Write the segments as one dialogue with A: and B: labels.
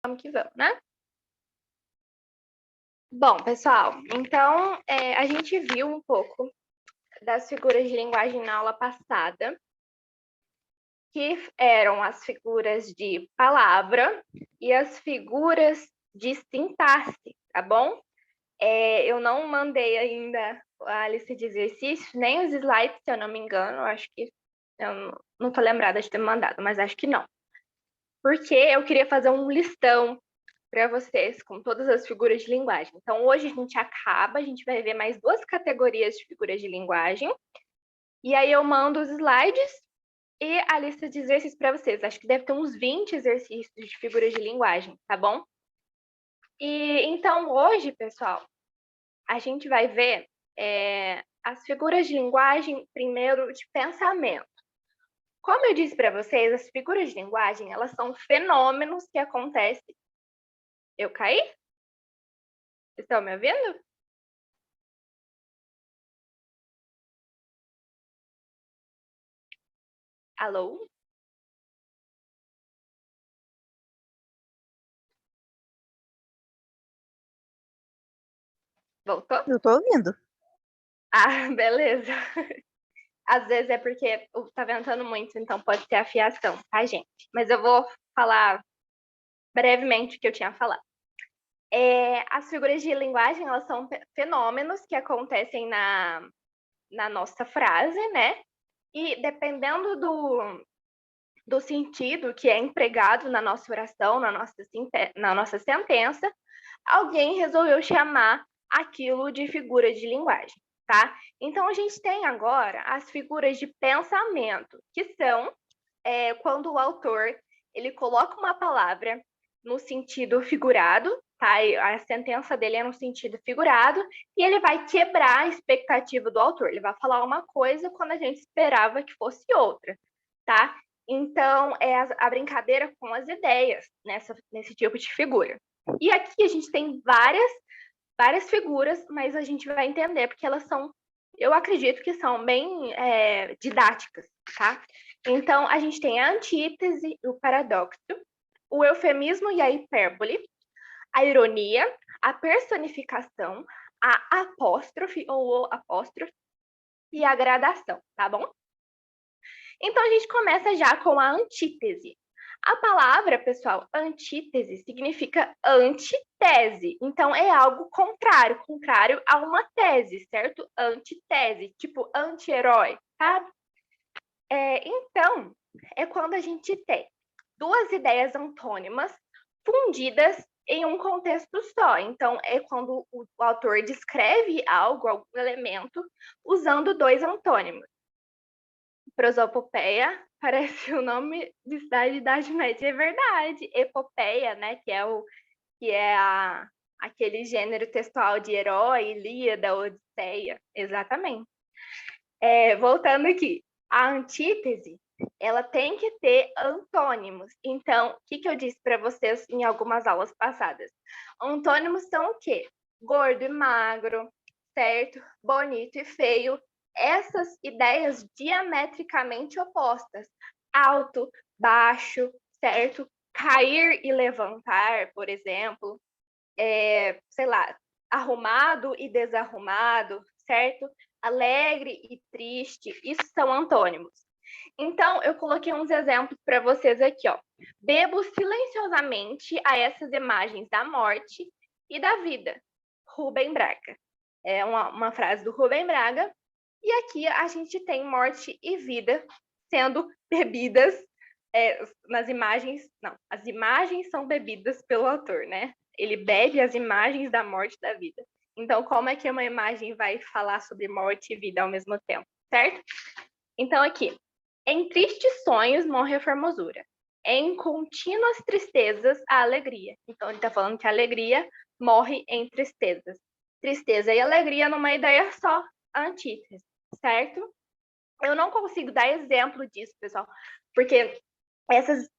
A: Vamos que vamos, né? Bom, pessoal, então a gente viu um pouco das figuras de linguagem na aula passada, que eram as figuras de palavra e as figuras de sintaxe, tá bom? Eu não mandei ainda a lista de exercícios, nem os slides, se eu não me engano, acho que eu não tô lembrada de ter mandado, mas acho que não. Porque eu queria fazer um listão para vocês com todas as figuras de linguagem. Então, hoje a gente acaba, a gente vai ver mais duas categorias de figuras de linguagem. E aí eu mando os slides e a lista de exercícios para vocês. Acho que deve ter uns 20 exercícios de figuras de linguagem, tá bom? E então, hoje, pessoal, a gente vai ver as figuras de linguagem, primeiro, de pensamento. Como eu disse para vocês, as figuras de linguagem, elas são fenômenos que acontecem. Eu caí? Vocês estão me ouvindo? Alô? Voltou?
B: Eu tô ouvindo.
A: Ah, beleza. Às vezes é porque tá ventando muito, então pode ter afiação, tá, gente? Mas eu vou falar brevemente o que eu tinha falado. As figuras de linguagem, elas são fenômenos que acontecem na nossa frase, né? E dependendo do sentido que é empregado na nossa oração, na nossa sentença, alguém resolveu chamar aquilo de figura de linguagem, tá? Então, a gente tem agora as figuras de pensamento, que são quando o autor ele coloca uma palavra no sentido figurado, tá? E a sentença dele é no sentido figurado, e ele vai quebrar a expectativa do autor. Ele vai falar uma coisa quando a gente esperava que fosse outra, tá? Então, é a brincadeira com as ideias nesse tipo de figura. E aqui a gente tem várias figuras, mas a gente vai entender porque elas são, eu acredito que são bem didáticas, tá? Então, a gente tem a antítese, o paradoxo, o eufemismo e a hipérbole, a ironia, a personificação, a apóstrofe ou o apóstrofe e a gradação, tá bom? Então, a gente começa já com a antítese. A palavra, pessoal, antítese significa antitese. Então, é algo contrário, contrário a uma tese, certo? Antitese, tipo anti-herói, sabe? Então, é quando a gente tem duas ideias antônimas fundidas em um contexto só. Então, é quando o autor descreve algo, algum elemento, usando dois antônimos. Prosopopeia parece o nome de cidade de Idade Média, é verdade. Epopeia, né, que é aquele gênero textual de herói, Ilíada, Odisseia, exatamente. Voltando aqui, a antítese, ela tem que ter antônimos. Então, o que eu disse para vocês em algumas aulas passadas? Antônimos são o quê? Gordo e magro, certo? Bonito e feio. Essas ideias diametricamente opostas. Alto, baixo, certo? Cair e levantar, por exemplo. Sei lá, arrumado e desarrumado, certo? Alegre e triste, isso são antônimos. Então, eu coloquei uns exemplos para vocês aqui, ó. Bebo silenciosamente a essas imagens da morte e da vida. Rubem Braga. É uma frase do Rubem Braga. E aqui a gente tem morte e vida sendo bebidas nas imagens. Não, as imagens são bebidas pelo autor, né? Ele bebe as imagens da morte e da vida. Então, como é que uma imagem vai falar sobre morte e vida ao mesmo tempo, certo? Então, aqui, em tristes sonhos morre a formosura. Em contínuas tristezas, a alegria. Então, ele está falando que a alegria morre em tristezas. Tristeza e alegria numa ideia só, a antítese, certo? Eu não consigo dar exemplo disso, pessoal, porque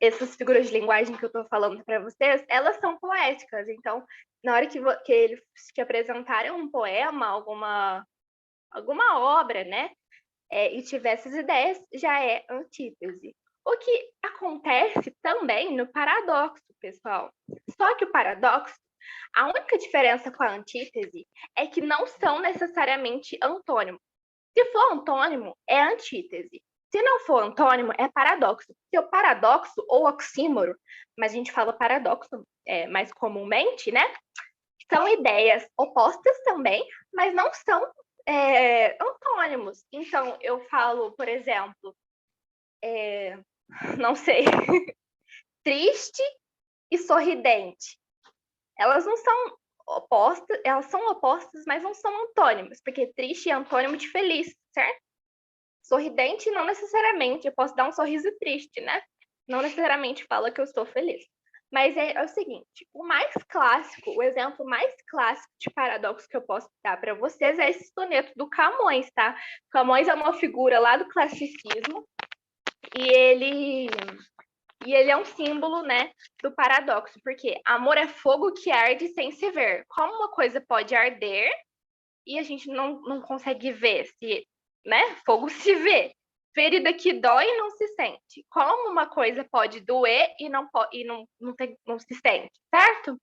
A: essas figuras de linguagem que eu estou falando para vocês, elas são poéticas. Então, na hora que eles te apresentarem um poema, alguma obra, né, e tiver essas ideias, já é antítese. O que acontece também no paradoxo, pessoal. Só que o paradoxo, a única diferença com a antítese é que não são necessariamente antônimos. Se for antônimo, é antítese. Se não for antônimo, é paradoxo. Porque o paradoxo ou oxímoro, mas a gente fala paradoxo mais comumente, né? São ideias opostas também, mas não são antônimos. Então, eu falo, por exemplo, não sei, triste e sorridente. Elas não são opostas, elas são opostas, mas não são antônimos, porque triste é antônimo de feliz, certo? Sorridente não necessariamente, eu posso dar um sorriso triste, né? Não necessariamente fala que eu estou feliz. Mas é o seguinte, o mais clássico, o exemplo mais clássico de paradoxo que eu posso dar para vocês é esse soneto do Camões, tá? Camões é uma figura lá do classicismo e ele é um símbolo, né, do paradoxo, porque amor é fogo que arde sem se ver. Como uma coisa pode arder e a gente não consegue ver, se, né, fogo se vê. Ferida que dói e não se sente. Como uma coisa pode doer e não se sente, certo?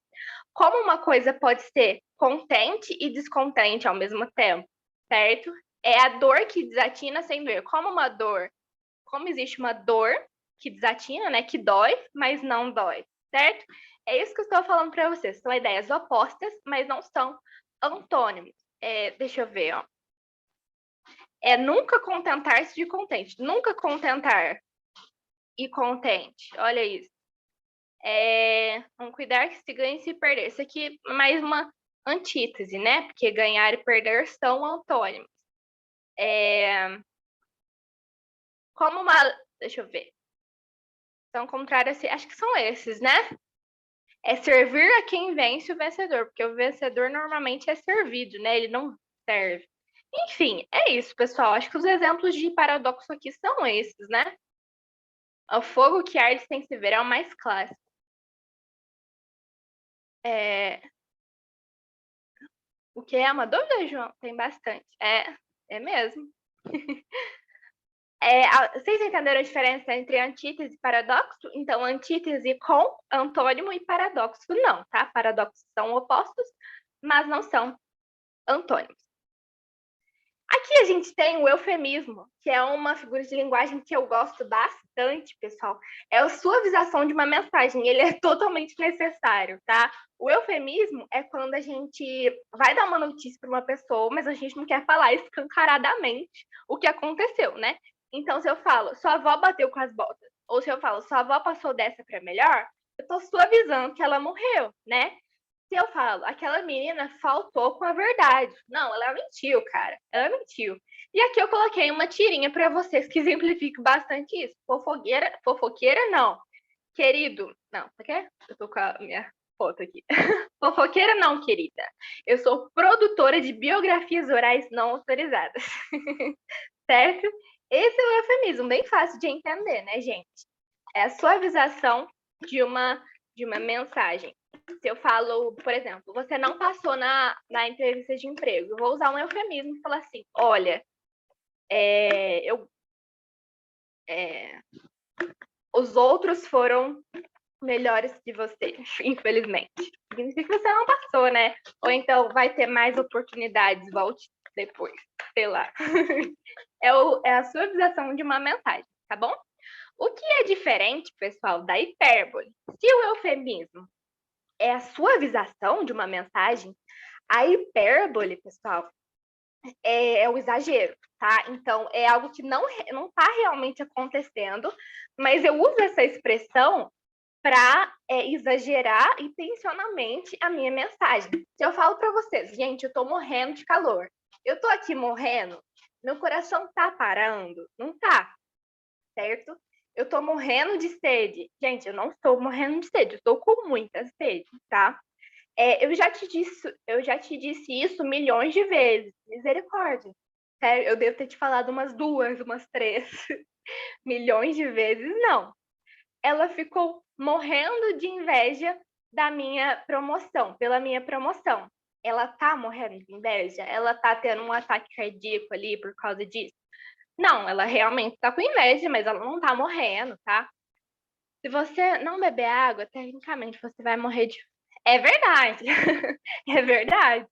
A: Como uma coisa pode ser contente e descontente ao mesmo tempo, certo? É a dor que desatina sem ver. Como existe uma dor que desatina, né, que dói, mas não dói, certo? É isso que eu estou falando para vocês. São ideias opostas, mas não são antônimos. Deixa eu ver, ó. Nunca contentar-se de contente. Nunca contentar e contente. Olha isso. Vamos cuidar que se ganhe e se perder. Isso aqui é mais uma antítese, né? Porque ganhar e perder são antônimos. Como uma... Deixa eu ver. São contrários, acho que são esses, né? É servir a quem vence o vencedor, porque o vencedor normalmente é servido, né? Ele não serve. Enfim, é isso, pessoal. Acho que os exemplos de paradoxo aqui são esses, né? O fogo que arde sem se ver é o mais clássico. O que é uma dúvida, João? Tem bastante. É mesmo. Vocês entenderam a diferença entre antítese e paradoxo? Então, antítese com antônimo e paradoxo não, tá? Paradoxos são opostos, mas não são antônimos. Aqui a gente tem o eufemismo, que é uma figura de linguagem que eu gosto bastante, pessoal. É a suavização de uma mensagem, ele é totalmente necessário, tá? O eufemismo é quando a gente vai dar uma notícia para uma pessoa, mas a gente não quer falar escancaradamente o que aconteceu, né? Então, se eu falo, sua avó bateu com as botas, ou se eu falo, sua avó passou dessa para melhor, eu tô suavizando que ela morreu, né? Se eu falo, aquela menina faltou com a verdade. Não, ela mentiu, cara. Ela mentiu. E aqui eu coloquei uma tirinha para vocês que exemplifica bastante isso. Fofoqueira não. Querido, não, você quer? Eu tô com a minha foto aqui. Fofoqueira não, querida. Eu sou produtora de biografias orais não autorizadas. Certo? Esse é o eufemismo, bem fácil de entender, né, gente? É a suavização de uma mensagem. Se eu falo, por exemplo, você não passou na entrevista de emprego, eu vou usar um eufemismo e falar assim, olha, os outros foram melhores que você, infelizmente. Significa que você não passou, né? Ou então vai ter mais oportunidades, volte depois, sei lá. É a suavização de uma mensagem, tá bom? O que é diferente, pessoal, da hipérbole? Se o eufemismo é a suavização de uma mensagem, a hipérbole, pessoal, é o exagero, tá? Então, é algo que não está realmente acontecendo, mas eu uso essa expressão para exagerar intencionalmente a minha mensagem. Se eu falo para vocês, gente, eu estou morrendo de calor, eu estou aqui morrendo, meu coração tá parando? Não tá, certo? Eu estou morrendo de sede. Gente, eu não estou morrendo de sede, eu estou com muita sede, tá? Eu já te disse isso milhões de vezes. Misericórdia. Sério, eu devo ter te falado umas 2, umas 3 milhões de vezes, não. Ela ficou morrendo de inveja da minha promoção, pela minha promoção. Ela tá morrendo de inveja? Ela tá tendo um ataque cardíaco ali por causa disso? Não, ela realmente tá com inveja, mas ela não tá morrendo, tá? Se você não beber água, tecnicamente você vai morrer de. É verdade. É verdade.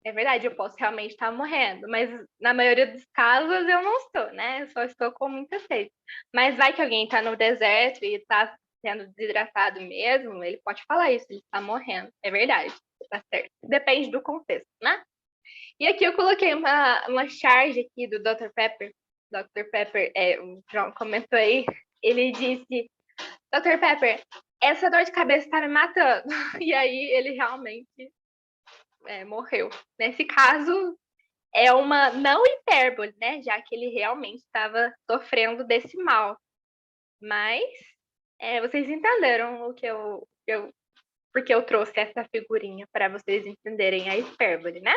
A: É verdade, eu posso realmente estar morrendo, mas na maioria dos casos eu não estou, né? Eu só estou com muita sede. Mas vai que alguém está no deserto e está sendo desidratado mesmo, ele pode falar isso, ele está morrendo. É verdade, tá certo. Depende do contexto, né? E aqui eu coloquei uma charge aqui do Dr. Pepper. Dr. Pepper, o João comentou aí, ele disse, Dr. Pepper, essa dor de cabeça está me matando. E aí ele realmente morreu. Nesse caso, é uma não hipérbole, né? Já que ele realmente estava sofrendo desse mal. Mas vocês entenderam porque eu trouxe essa figurinha para vocês entenderem a hipérbole, né?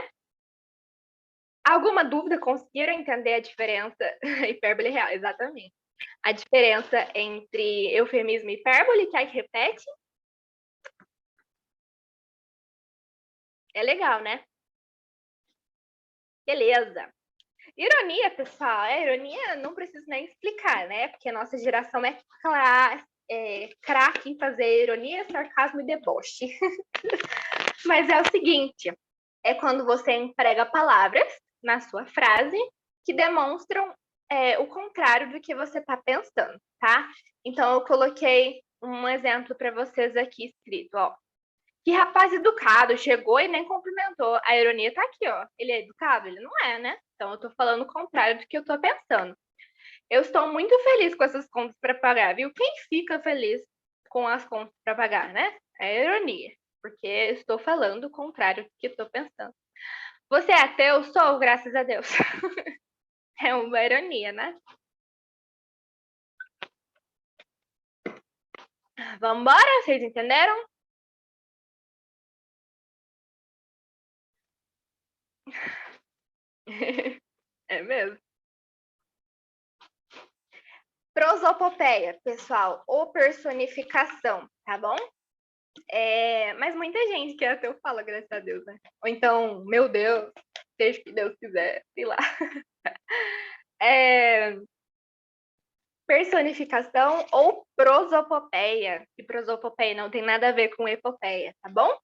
A: Alguma dúvida? Conseguiram entender a diferença? Hipérbole real, exatamente. A diferença entre eufemismo e hipérbole, que repete? É legal, né? Beleza. Ironia, pessoal, ironia não preciso nem explicar, né? Porque a nossa geração é craque em fazer ironia, sarcasmo e deboche. Mas é o seguinte, é quando você emprega palavras na sua frase que demonstram o contrário do que você está pensando, tá? Então, eu coloquei um exemplo para vocês aqui escrito, ó. Que rapaz educado, chegou e nem cumprimentou. A ironia tá aqui, ó. Ele é educado? Ele não é, né? Então eu tô falando o contrário do que eu tô pensando. Eu estou muito feliz com essas contas para pagar, viu? Quem fica feliz com as contas para pagar, né? É ironia, porque eu estou falando o contrário do que eu tô pensando. Você é ateu? Sou, graças a Deus. É uma ironia, né? Vamos embora? Vocês entenderam? É mesmo. Prosopopeia, pessoal, ou personificação, tá bom? Mas muita gente que é ateu fala, graças a Deus, né? Ou então, meu Deus, seja o que Deus quiser, sei lá. É, personificação ou prosopopeia. E prosopopeia não tem nada a ver com epopeia, tá bom?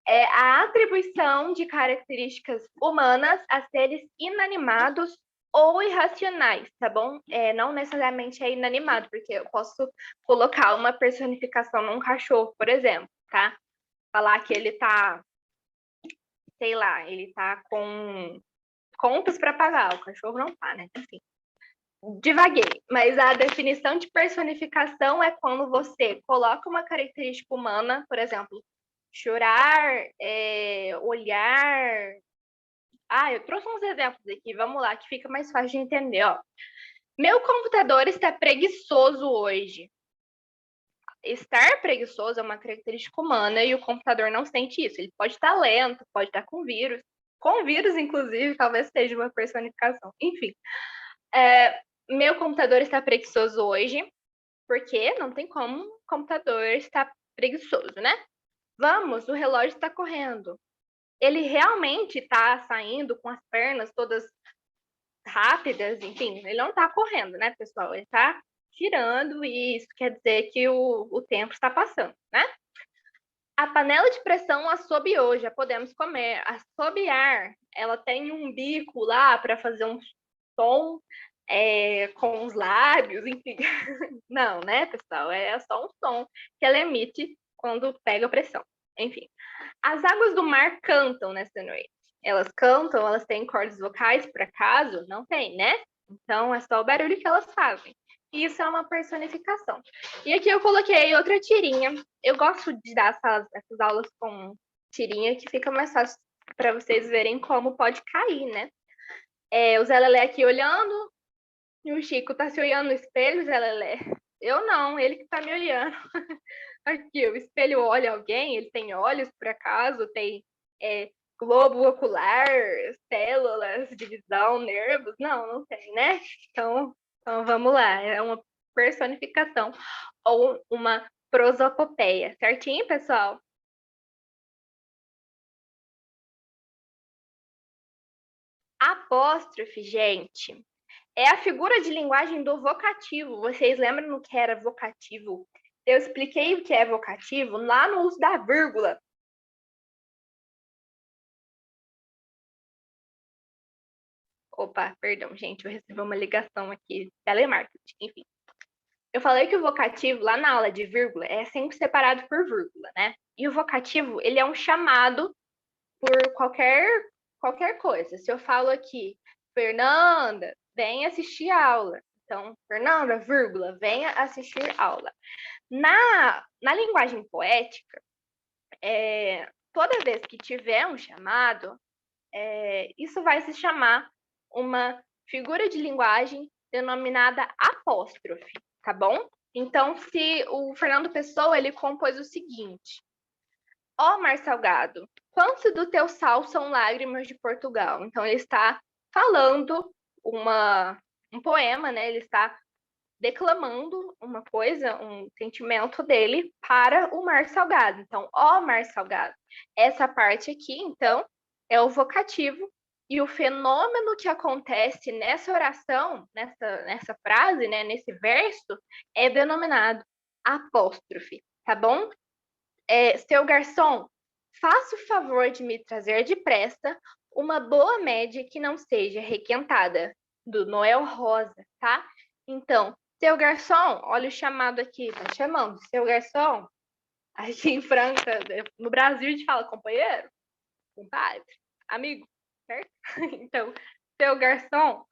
A: É a atribuição de características humanas a seres inanimados ou irracionais, tá bom? Não necessariamente é inanimado, porque eu posso colocar uma personificação num cachorro, por exemplo, tá? Falar que ele tá, sei lá, ele tá com contas para pagar, o cachorro não tá, né? Enfim, divaguei, mas a definição de personificação é quando você coloca uma característica humana, por exemplo, chorar, olhar. Eu trouxe uns exemplos aqui, vamos lá, que fica mais fácil de entender, ó. Meu computador está preguiçoso hoje. Estar preguiçoso é uma característica humana e o computador não sente isso. Ele pode estar lento, pode estar com vírus. Com vírus, inclusive, talvez seja uma personificação. Enfim, meu computador está preguiçoso hoje, porque não tem como o computador estar preguiçoso, né? Vamos, o relógio está correndo. Ele realmente está saindo com as pernas todas rápidas, enfim, ele não está correndo, né, pessoal? Ele está girando e isso quer dizer que o tempo está passando, né? A panela de pressão assobiou, já podemos comer. Assobiar, ela tem um bico lá para fazer um som com os lábios, enfim. Não, né, pessoal? É só um som que ela emite quando pega pressão. Enfim, as águas do mar cantam nessa noite. Elas cantam, elas têm cordas vocais, por acaso? Não tem, né? Então é só o barulho que elas fazem. E isso é uma personificação. E aqui eu coloquei outra tirinha. Eu gosto de dar essas aulas com tirinha que fica mais fácil para vocês verem como pode cair, né? O Zé Lelé aqui olhando, e o Chico tá se olhando no espelho, Zé Lelé. Eu não, ele que tá me olhando. Aqui, o espelho olha alguém, ele tem olhos, por acaso, tem globo ocular, células de visão, nervos? Não, não tem, né? Então vamos lá, é uma personificação ou uma prosopopeia, certinho, pessoal? Apóstrofe, gente, É a figura de linguagem do vocativo. Vocês lembram no que era vocativo? Eu expliquei o que é vocativo lá no uso da vírgula. Opa, perdão, gente, eu recebi uma ligação aqui, telemarketing, enfim. Eu falei que o vocativo, lá na aula de vírgula, é sempre separado por vírgula, né? E o vocativo, ele é um chamado por qualquer coisa. Se eu falo aqui, Fernanda, vem assistir aula. Então, Fernanda, vírgula, venha assistir aula. Na linguagem poética, toda vez que tiver um chamado, isso vai se chamar uma figura de linguagem denominada apóstrofe, tá bom? Então, se o Fernando Pessoa, ele compôs o seguinte: ó mar salgado, quanto do teu sal são lágrimas de Portugal? Então, ele está falando um poema, né? Ele está declamando uma coisa, um sentimento dele para o mar salgado. Então, ó mar salgado. Essa parte aqui, então, é o vocativo, e o fenômeno que acontece nessa oração, nessa frase, né, nesse verso, é denominado apóstrofe, tá bom? Seu garçom, faça o favor de me trazer depressa uma boa média que não seja requentada, do Noel Rosa, tá? Então, seu garçom, olha o chamado aqui, tá chamando. Seu garçom, aqui em França, no Brasil a gente fala companheiro, compadre, amigo, certo? Então, seu garçom,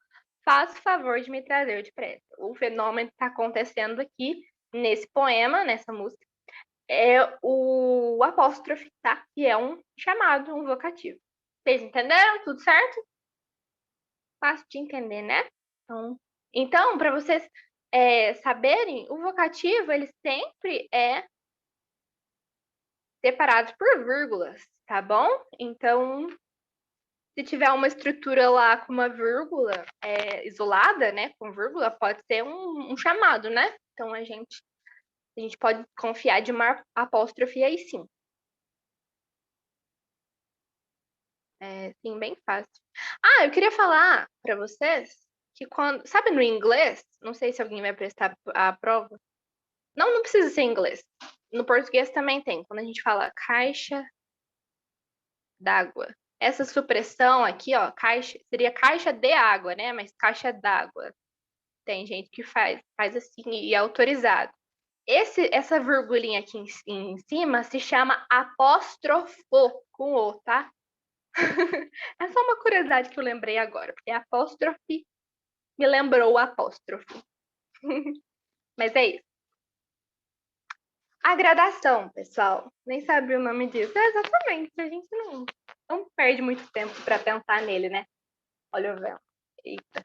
A: faça o favor de me trazer depressa. O fenômeno que está acontecendo aqui nesse poema, nessa música, é o apóstrofe, tá? Que é um chamado, um vocativo. Vocês entenderam? Tudo certo? Fácil de entender, né? Então para vocês saberem, o vocativo, ele sempre é separado por vírgulas, tá bom? Então, se tiver uma estrutura lá com uma vírgula isolada, né, com vírgula, pode ser um chamado, né? Então, a gente pode confiar de uma apóstrofe aí sim. Sim, bem fácil. Ah, eu queria falar para vocês que quando... Sabe no inglês? Não sei se alguém vai prestar a prova. Não precisa ser em inglês. No português também tem. Quando a gente fala caixa d'água. Essa supressão aqui, ó, caixa, seria caixa de água, né? Mas caixa d'água. Tem gente que faz assim e é autorizado. Essa virgulinha aqui em cima se chama apóstrofo, com O, tá? É só uma curiosidade que eu lembrei agora, porque apóstrofe me lembrou o apóstrofo. Mas é isso. A gradação, pessoal. Nem sabia o nome disso. Exatamente. A gente não perde muito tempo para pensar nele, né? Olha o véu. Eita.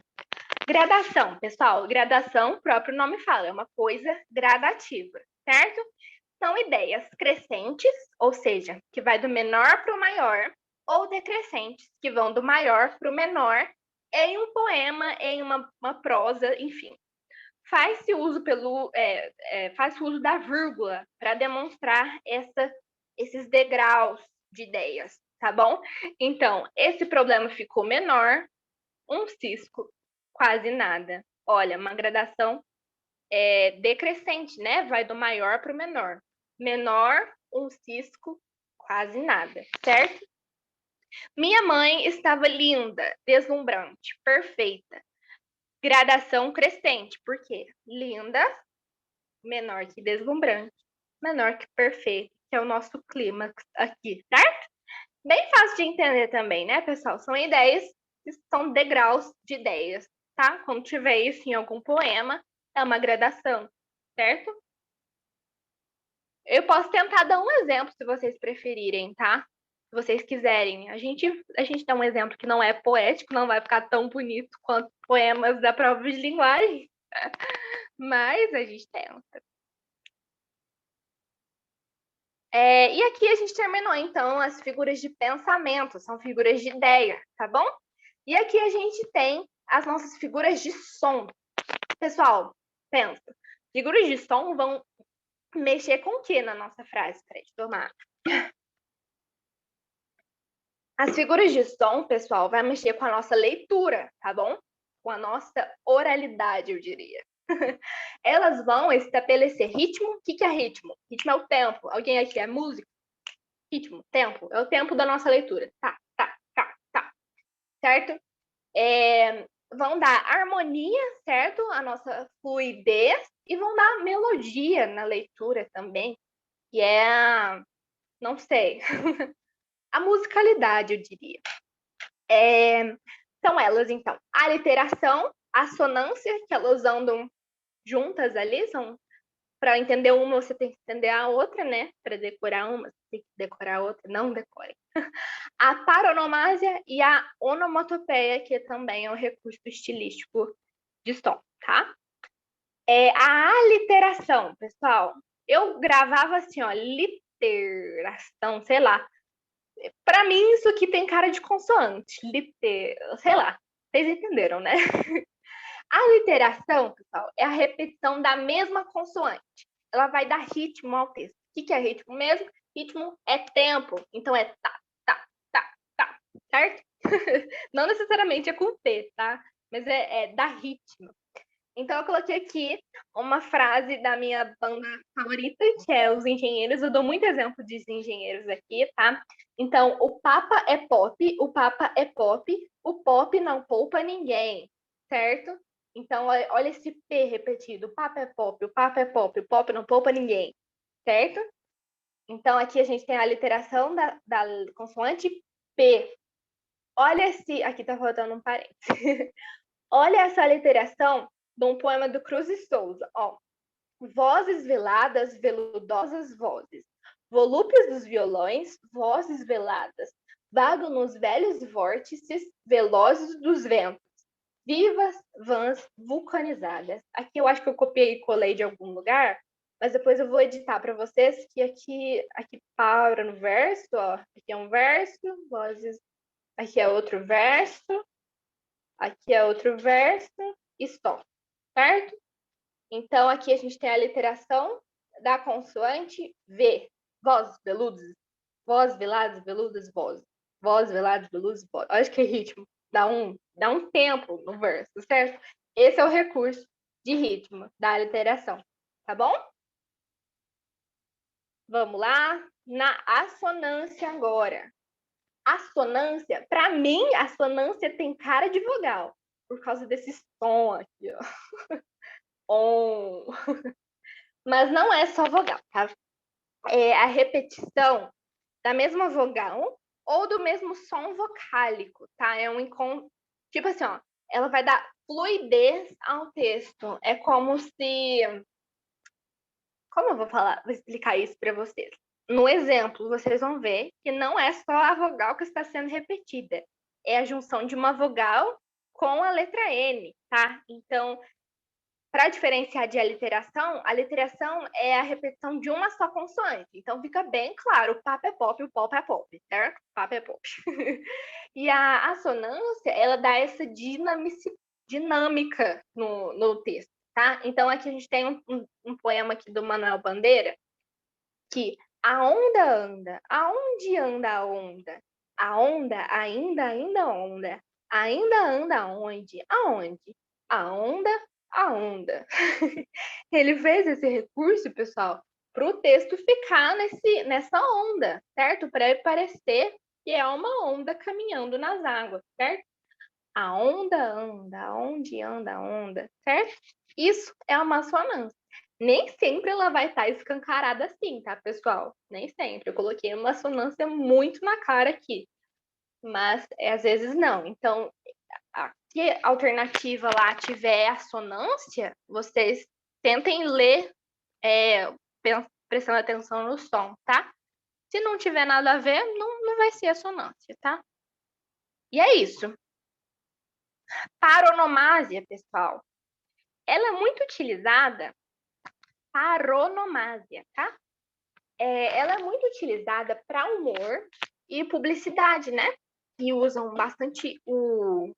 A: Gradação, pessoal. Gradação, o próprio nome fala, é uma coisa gradativa, certo? São ideias crescentes, ou seja, que vai do menor para o maior, ou decrescentes, que vão do maior para o menor, em um poema, em uma prosa, enfim. Faz-se uso da vírgula para demonstrar esses degraus de ideias, tá bom? Então, esse problema ficou menor, um cisco, quase nada. Olha, uma gradação decrescente, né? Vai do maior para o menor. Menor, um cisco, quase nada, certo? Minha mãe estava linda, deslumbrante, perfeita. Gradação crescente, por quê? Linda, menor que deslumbrante, menor que perfeito, que é o nosso clímax aqui, certo? Bem fácil de entender também, né, pessoal? São ideias que são degraus de ideias, tá? Quando tiver isso em algum poema, é uma gradação, certo? Eu posso tentar dar um exemplo, se vocês preferirem, tá? Se vocês quiserem. A gente dá um exemplo que não é poético, não vai ficar tão bonito quanto poemas da prova de linguagem, mas a gente tenta. E aqui a gente terminou, então, as figuras de pensamento, são figuras de ideia, tá bom? E aqui a gente tem as nossas figuras de som. Pessoal, pensa, figuras de som vão mexer com o que na nossa frase? Peraí, deixa eu tomar. As figuras de som, pessoal, vai mexer com a nossa leitura, tá bom? com a nossa oralidade, eu diria. Elas vão estabelecer ritmo. O que é ritmo? Ritmo é o tempo. Alguém aqui é músico? Ritmo, tempo. É o tempo da nossa leitura. Tá, tá, tá, tá. Certo? Vão dar harmonia, certo? A nossa fluidez. E vão dar melodia na leitura também. Que é, não sei, a musicalidade, eu diria. São elas, então, a literação, a assonância, que elas andam juntas ali, são para entender uma, você tem que entender a outra, né? Para decorar uma, você tem que decorar a outra, não decore. A paronomásia e a onomatopeia, que também é um recurso estilístico de som, tá? A aliteração, pessoal, eu gravava assim, ó, literação, sei lá. Para mim, isso aqui tem cara de consoante, sei lá. Vocês entenderam, né? A literação, pessoal, é a repetição da mesma consoante. Ela vai dar ritmo ao texto. O que é ritmo mesmo? Ritmo é tempo. Então é tá, tá, tá, tá, certo? Não necessariamente é com T, tá? Mas é dar ritmo. Então eu coloquei aqui uma frase da minha banda favorita, que é Os Engenheiros. Eu dou muito exemplo de engenheiros aqui, tá? Então, o Papa é pop, o Papa é pop, o pop não poupa ninguém, certo? Então, olha esse P repetido. O Papa é pop, o Papa é pop, o pop não poupa ninguém, certo? Então, aqui a gente tem a literação da consoante P. Olha esse... Aqui tá faltando um parênteses. Olha essa literação de um poema do Cruz e Souza. Ó, vozes veladas, veludosas vozes. Volúpios dos violões, vozes veladas. Vagam nos velhos vórtices velozes dos ventos. Vivas vãs vulcanizadas. Aqui eu acho que eu copiei e colei de algum lugar, mas depois eu vou editar para vocês que aqui para no verso, ó. Aqui é um verso, vozes. Aqui é outro verso. Aqui é outro verso e stop, certo? Então, aqui a gente tem a literação da consoante V. Vozes veludos, vozes veladas, veludas, vozes. Vozes veladas, veludas, vozes. Olha que ritmo. Dá um tempo no verso, certo? Esse é o recurso de ritmo da literação, tá bom? Vamos lá na assonância agora. Assonância, para mim, assonância tem cara de vogal, por causa desse som aqui, ó. On. Mas não é só vogal, tá? É a repetição da mesma vogal ou do mesmo som vocálico, tá? É um encontro. Tipo assim, ó, ela vai dar fluidez ao texto. É como se. Como eu vou falar, vou explicar isso para vocês? No exemplo, vocês vão ver que não é só a vogal que está sendo repetida, é a junção de uma vogal com a letra N, tá? Então, para diferenciar de a literação é a repetição de uma só consoante. Então, fica bem claro, o papo é pop, o pop é pop, certo? O papo é pop. E a assonância, ela dá essa dinâmica no texto, tá? Então, aqui a gente tem um poema aqui do Manuel Bandeira, que a onda anda, aonde anda a onda? A onda ainda onda. Ainda anda aonde? Aonde? A onda. Ele fez esse recurso, pessoal, para o texto ficar nessa onda, certo? Para ele parecer que é uma onda caminhando nas águas, certo? A onda anda, onde anda a onda, certo? Isso é uma assonância. Nem sempre ela vai estar escancarada assim, tá, pessoal? Nem sempre. Eu coloquei uma assonância muito na cara aqui, mas às vezes não. Então, se a alternativa lá tiver assonância, vocês tentem ler prestando atenção no som, tá? Se não tiver nada a ver, não vai ser assonância, tá? E é isso. Paronomásia, pessoal. Ela é muito utilizada, paronomásia, tá? Ela é muito utilizada para humor e publicidade, né? E usam bastante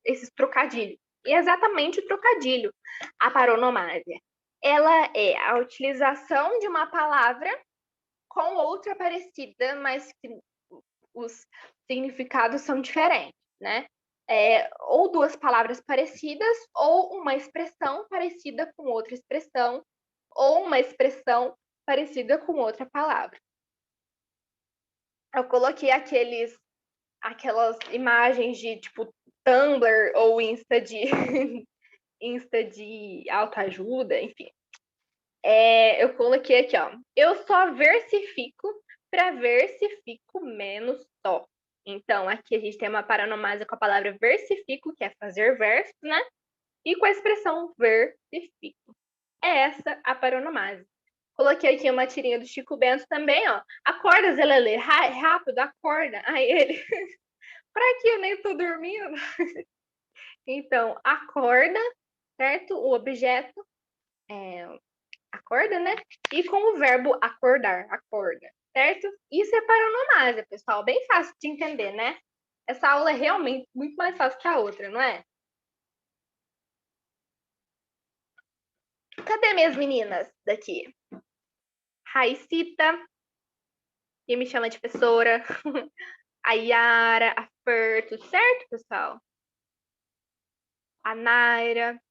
A: esses trocadilhos. E exatamente o trocadilho, a paronomásia. Ela é a utilização de uma palavra com outra parecida, mas que os significados são diferentes, né? ou duas palavras parecidas, ou uma expressão parecida com outra expressão, ou uma expressão parecida com outra palavra. Eu coloquei aquelas imagens de tipo Tumblr ou Insta de Insta de autoajuda, enfim. Eu coloquei aqui, ó. Eu só versifico para versifico menos só. Então, aqui a gente tem uma paronomásia com a palavra versifico, que é fazer verso, né? E com a expressão versifico. É essa a paronomásia. Coloquei aqui uma tirinha do Chico Bento também, ó. Acorda, Zelelê, rápido, acorda. Aí ele, pra que eu nem tô dormindo? Então, acorda, certo? O objeto acorda, né? E com o verbo acordar, acorda, certo? Isso é paronomásia, pessoal. Bem fácil de entender, né? Essa aula é realmente muito mais fácil que a outra, não é? Cadê minhas meninas daqui? Raicita, que me chama de professora. A Yara, a Fer, tudo certo, pessoal? A Naira.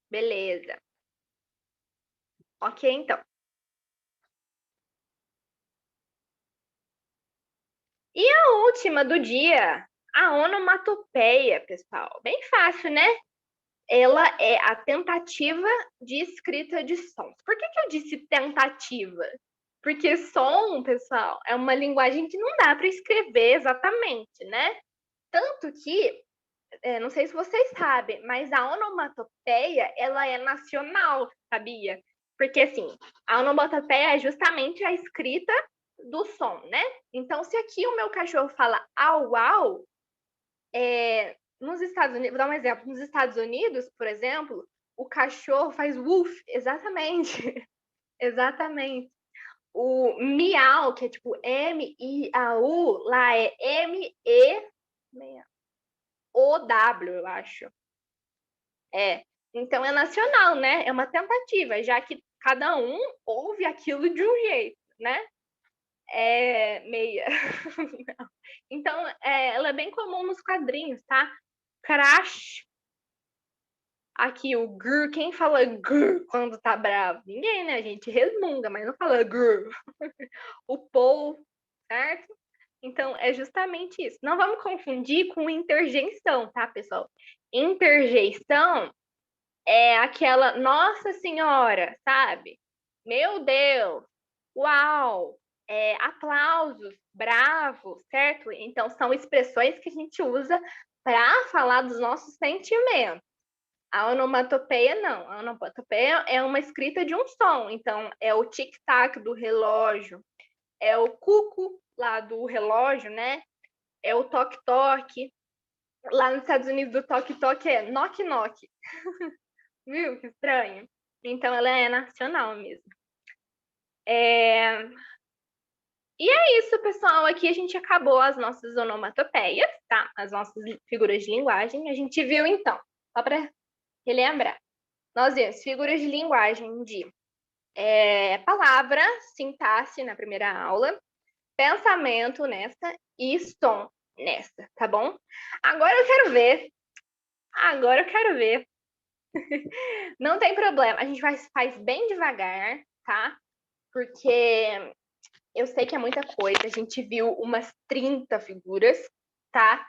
A: Beleza. Ok, então. E a última do dia, a onomatopeia, pessoal. Bem fácil, né? Ela é a tentativa de escrita de sons. Por que eu disse tentativa? Porque som, pessoal, é uma linguagem que não dá para escrever exatamente, né? Tanto que, não sei se vocês sabem, mas a onomatopeia, ela é nacional, sabia? Porque, assim, a onomatopeia é justamente a escrita do som, né? Então, se aqui o meu cachorro fala au, au, nos Estados Unidos, vou dar um exemplo, nos Estados Unidos, por exemplo, o cachorro faz woof, exatamente, exatamente. O miau, que é tipo M-I-A-U, lá é M-E-O-W, eu acho. Então é nacional, né? É uma tentativa, já que cada um ouve aquilo de um jeito, né? Meia. Então, ela é bem comum nos quadrinhos, tá? Crash. Aqui, o grr, quem fala grr quando tá bravo? Ninguém, né? A gente resmunga, mas não fala grr. O Paul, certo? Então, é justamente isso. Não vamos confundir com interjeição, tá, pessoal? Interjeição é aquela, nossa senhora, sabe? Meu Deus, uau, aplausos, bravo, certo? Então, são expressões que a gente usa para falar dos nossos sentimentos. A onomatopeia não. A onomatopeia é uma escrita de um som. Então, é o tic-tac do relógio, é o cuco lá do relógio, né? É o toque-toque. Lá nos Estados Unidos, o toque-toque é knock-knock. Viu? Que estranho. Então, ela é nacional mesmo. E é isso, pessoal. Aqui a gente acabou as nossas onomatopeias, tá? As nossas figuras de linguagem. A gente viu, então, só para relembrar. Nós vimos figuras de linguagem de palavra, sintaxe na primeira aula, pensamento nessa e som nessa, tá bom? Agora eu quero ver. Agora eu quero ver. Não tem problema. A gente faz bem devagar, tá? Porque eu sei que é muita coisa. A gente viu umas 30 figuras, tá?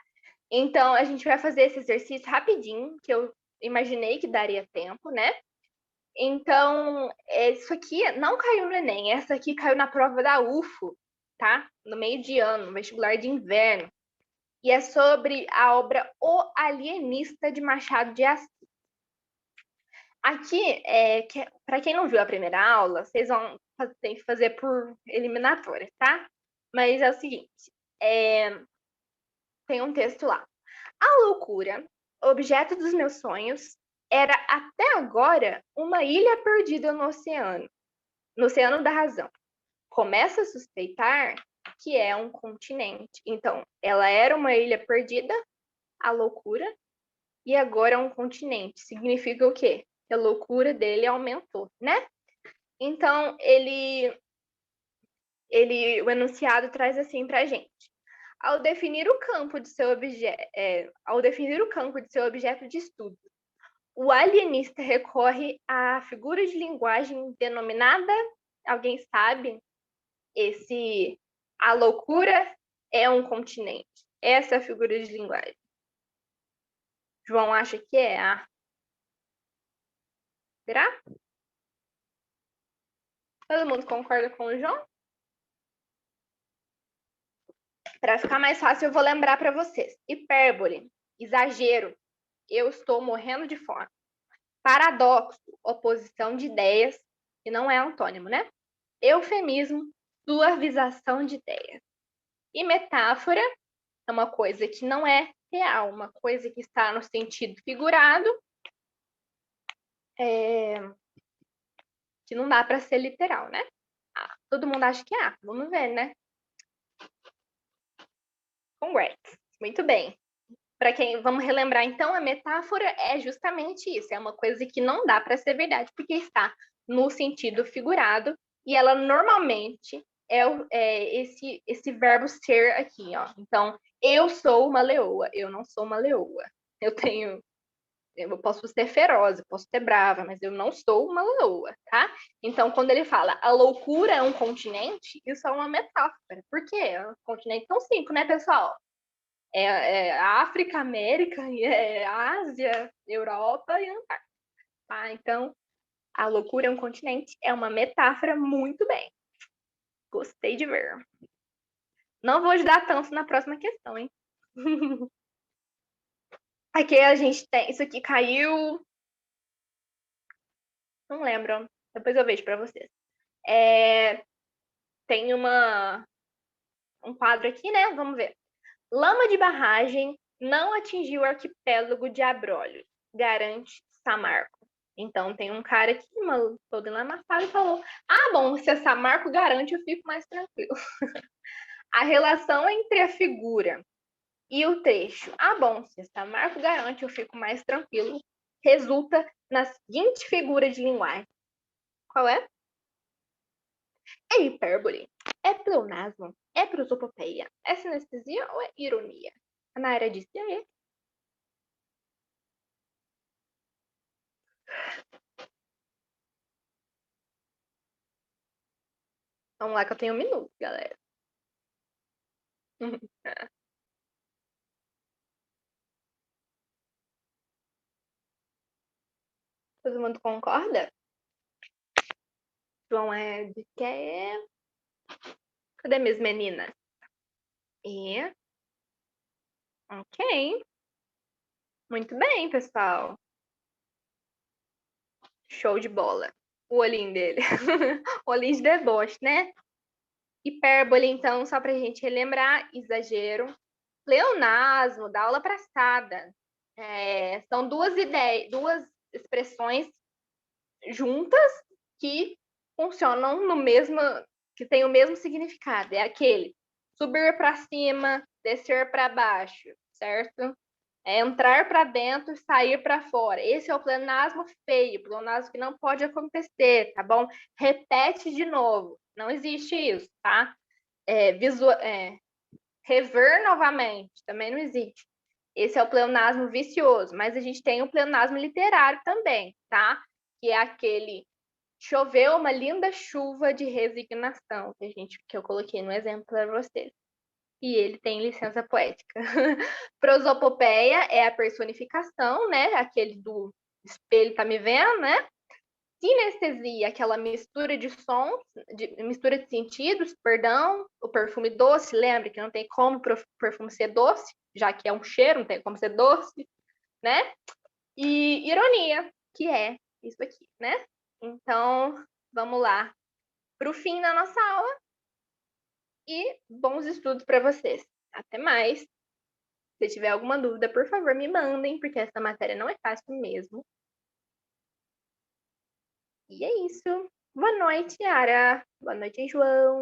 A: Então a gente vai fazer esse exercício rapidinho, que eu imaginei que daria tempo, né? Então, isso aqui não caiu no Enem, essa aqui caiu na prova da UFO, tá? No meio de ano, no vestibular de inverno. E é sobre a obra O Alienista de Machado de Assis. Aqui, para quem não viu a primeira aula, vocês vão ter que fazer por eliminatória, tá? Mas é o seguinte, tem um texto lá. A loucura, objeto dos meus sonhos, era até agora uma ilha perdida no oceano da razão. Começa a suspeitar que é um continente. Então, ela era uma ilha perdida, a loucura, e agora é um continente. Significa o quê? Que a loucura dele aumentou, né? Então, o enunciado traz assim pra gente. Ao definir o campo de seu objeto de estudo, o alienista recorre à figura de linguagem denominada, alguém sabe? A loucura é um continente. Essa é a figura de linguagem. João acha que é a. Será? Todo mundo concorda com o João? Para ficar mais fácil, eu vou lembrar para vocês. Hipérbole, exagero, eu estou morrendo de fome. Paradoxo, oposição de ideias, que não é antônimo, né? Eufemismo, suavização de ideias. E metáfora é uma coisa que não é real, uma coisa que está no sentido figurado, que não dá para ser literal, né? Todo mundo acha que é. Vamos ver, né? Congrats. Muito bem. Para quem, vamos relembrar então, a metáfora é justamente isso, é uma coisa que não dá para ser verdade porque está no sentido figurado e ela normalmente é esse verbo ser aqui, ó. Então, eu sou uma leoa, eu não sou uma leoa. Eu posso ser feroz, eu posso ser brava, mas eu não sou uma leoa, tá? Então, quando ele fala a loucura é um continente, isso é uma metáfora. Por quê? É um continente tão simples, né, pessoal? África, América, Ásia, Europa e Antártica. Tá? Então, a loucura é um continente, é uma metáfora muito bem. Gostei de ver. Não vou ajudar tanto na próxima questão, hein? Aqui a gente tem. Isso aqui caiu. Não lembro. Depois eu vejo para vocês. Tem um quadro aqui, né? Vamos ver. Lama de barragem não atingiu o arquipélago de Abrolhos, garante Samarco. Então, tem um cara aqui, todo enlamaçado, e falou: ah, bom, se a Samarco garante, eu fico mais tranquilo. A relação entre a figura e o trecho, ah, bom, se a Samarco garante, eu fico mais tranquilo, resulta na seguinte figura de linguagem. Qual é? É hipérbole, é pleonasmo, é prosopopeia, é sinestesia ou é ironia? A Nayara disse, e aí? Vamos lá que eu tenho 1 minuto, galera. Todo mundo concorda? João de que é... Cadê minhas meninas? E... Ok. Muito bem, pessoal. Show de bola. O olhinho dele. O olhinho de deboche, né? Hipérbole, então, só pra gente relembrar, exagero. Pleonasmo, da aula passada. São duas expressões juntas que funcionam no mesmo, que tem o mesmo significado. É aquele subir para cima, descer para baixo, certo? É entrar para dentro e sair para fora. Esse é o pleonasmo feio, pleonasmo que não pode acontecer, tá bom? Repete de novo. Não existe isso, tá? Rever novamente, também não existe. Esse é o pleonasmo vicioso, mas a gente tem o pleonasmo literário também, tá? Que é aquele choveu uma linda chuva de resignação, que eu coloquei no exemplo para vocês. E ele tem licença poética. Prosopopeia é a personificação, né? Aquele do espelho tá me vendo, né? Sinestesia, aquela mistura de sons, mistura de sentidos, perdão, o perfume doce, lembra que não tem como o perfume ser doce, já que é um cheiro, não tem como ser doce, né? E ironia, que é isso aqui, né? Então, vamos lá para o fim da nossa aula e bons estudos para vocês. Até mais. Se tiver alguma dúvida, por favor, me mandem, porque essa matéria não é fácil mesmo. E é isso. Boa noite, Yara. Boa noite, João.